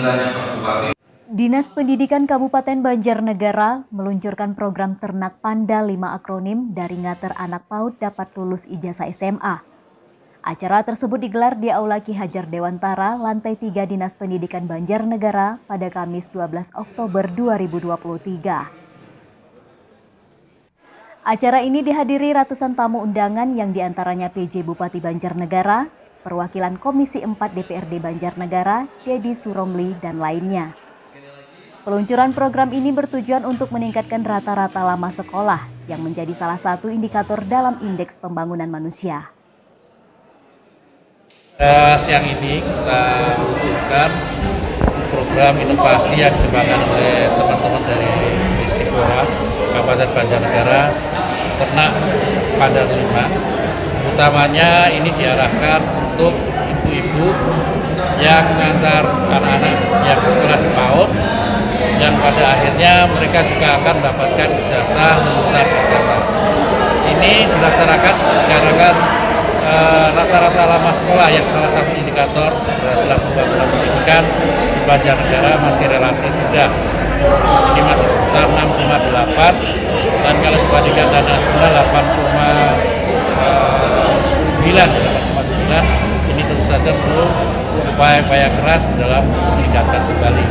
permintaannya Pak Bupati. Dinas Pendidikan Kabupaten Banjarnegara meluncurkan program Ternak Panda 5 akronim dari Ngater anak PAUD dapat lulus ijazah SMA. Acara tersebut digelar di Aula Ki Hajar Dewantara, lantai 3 Dinas Pendidikan Banjarnegara pada Kamis 12 Oktober 2023. Acara ini dihadiri ratusan tamu undangan yang diantaranya PJ Bupati Banjarnegara, perwakilan Komisi 4 DPRD Banjarnegara, Dedi Suromli, dan lainnya. Peluncuran program ini bertujuan untuk meningkatkan rata-rata lama sekolah yang menjadi salah satu indikator dalam indeks pembangunan manusia. Siang ini kita luncurkan program inovasi yang dikembangkan oleh teman-teman dari Disdikbora Kabupaten Banjarnegara, Ternak Panda 5. Utamanya ini diarahkan untuk ibu-ibu yang mengantar anak-anak yang sekolah di PAUD, yang pada akhirnya mereka juga akan mendapatkan ijazah lulusan SMA. Ini dilaksanakan dikarenakan rata-rata lama sekolah yang salah satu indikator keberhasilan pembangunan pendidikan di Banjarnegara masih relatif rendah. Ini masih sebesar 6,8 dan kalau dibandingkan dengan nasional 8,9. Ini tentu saja perlu upaya-upaya keras dalam untuk meningkatkan kembali,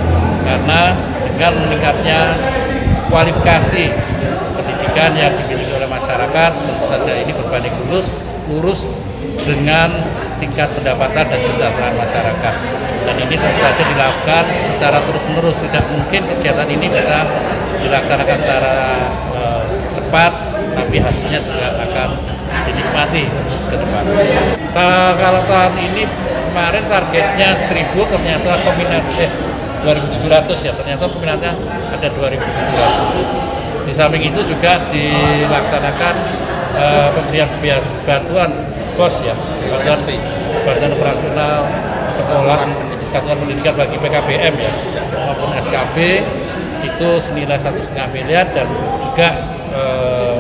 karena dengan meningkatnya kualifikasi pendidikan yang dimiliki oleh masyarakat, tentu saja ini berbanding lurus dengan tingkat pendapatan dan kesejahteraan masyarakat. Dan ini tentu saja dilakukan secara terus-menerus. Tidak mungkin kegiatan ini bisa dilaksanakan secara cepat, tapi hasilnya juga akan dinikmati ke depan. Kalau tahun ini kemarin targetnya 1.000, ternyata peminat 2.700 ya, ternyata peminatnya ada 2.700. Di samping itu juga dilaksanakan pemberian bantuan BOS ya, bantuan operasional sekolah, satuan pendidikan bagi PKBM ya, maupun SKB itu senilai 1,5 miliar dan juga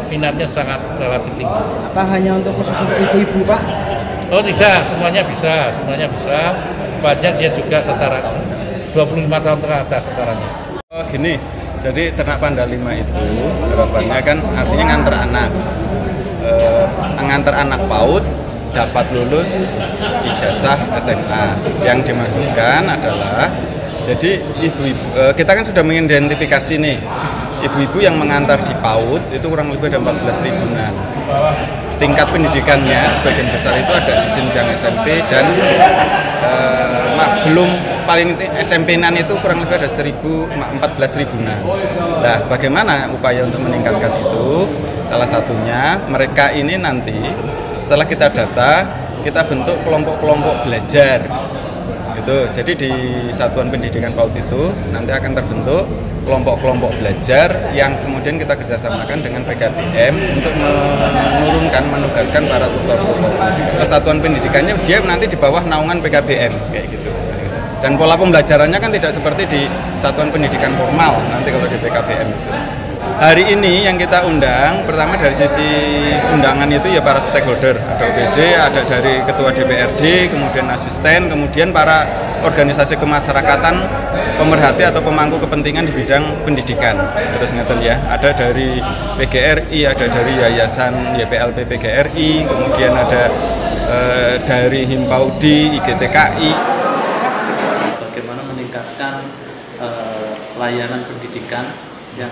minatnya sangat relatif tinggi. Apa hanya untuk khusus ibu-ibu Pak? Oh tidak, semuanya bisa. Sepanjang dia juga sasaran 25 tahun ke atas sasarannya. Oh gini, jadi Ternak Panda 5 itu harapannya kan artinya nganter anak PAUD dapat lulus ijazah SMA. Yang dimaksudkan adalah jadi ibu-ibu, kita kan sudah mengidentifikasi nih ibu-ibu yang mengantar di PAUD itu kurang lebih ada 14 ribuan. Tingkat pendidikannya sebagian besar itu ada di jenjang SMP dan belum paling SMP-nan itu kurang lebih ada 14 ribuan. Nah, bagaimana upaya untuk meningkatkan itu? Salah satunya mereka ini nanti setelah kita data, kita bentuk kelompok-kelompok belajar. Gitu. Jadi di Satuan Pendidikan PAUD itu nanti akan terbentuk kelompok-kelompok belajar yang kemudian kita kerjasamakan dengan PKBM untuk menugaskan para tutor-tutor. Satuan pendidikannya dia nanti di bawah naungan PKBM kayak gitu. Dan pola pembelajarannya kan tidak seperti di satuan pendidikan formal nanti kalau di PKBM itu. Hari ini yang kita undang, pertama dari sisi undangan itu ya para stakeholder, ada OPD, ada dari Ketua DPRD, kemudian asisten, kemudian para organisasi kemasyarakatan, pemerhati atau pemangku kepentingan di bidang pendidikan. Terus ngeten ya, ada dari PGRI, ada dari Yayasan YPLP PGRI, kemudian ada dari Himpaudi, IGTKI. Bagaimana meningkatkan layanan pendidikan yang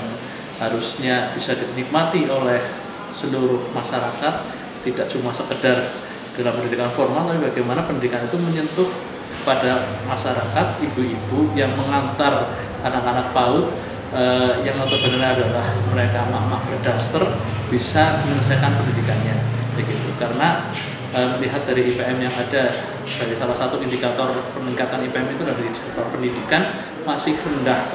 harusnya bisa dinikmati oleh seluruh masyarakat, tidak cuma sekedar dalam pendidikan formal, tapi bagaimana pendidikan itu menyentuh pada masyarakat, ibu-ibu yang mengantar anak-anak PAUD yang notabene adalah mereka mak-mak berdaster bisa menyelesaikan pendidikannya begitu. Karena melihat dari IPM yang ada, dari salah satu indikator peningkatan IPM itu dari pendidikan masih rendah,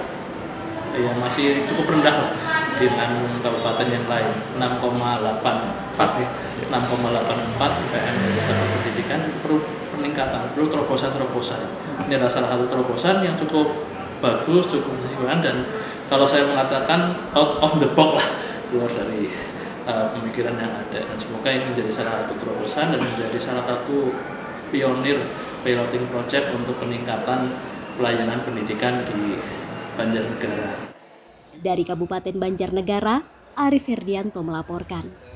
ya masih cukup rendah lah dengan kabupaten yang lain. 6,84 ya, 6,84 IPM indikator pendidikan itu perlu peningkatan, perlu terobosan-terobosan. Ini adalah salah satu terobosan yang cukup bagus, cukup menunjukkan, dan kalau saya mengatakan out of the box lah, keluar dari pemikiran yang ada, dan semoga ini menjadi salah satu terobosan dan menjadi salah satu pionir piloting project untuk peningkatan pelayanan pendidikan di Banjarnegara. Dari Kabupaten Banjarnegara, Arif Herdianto melaporkan.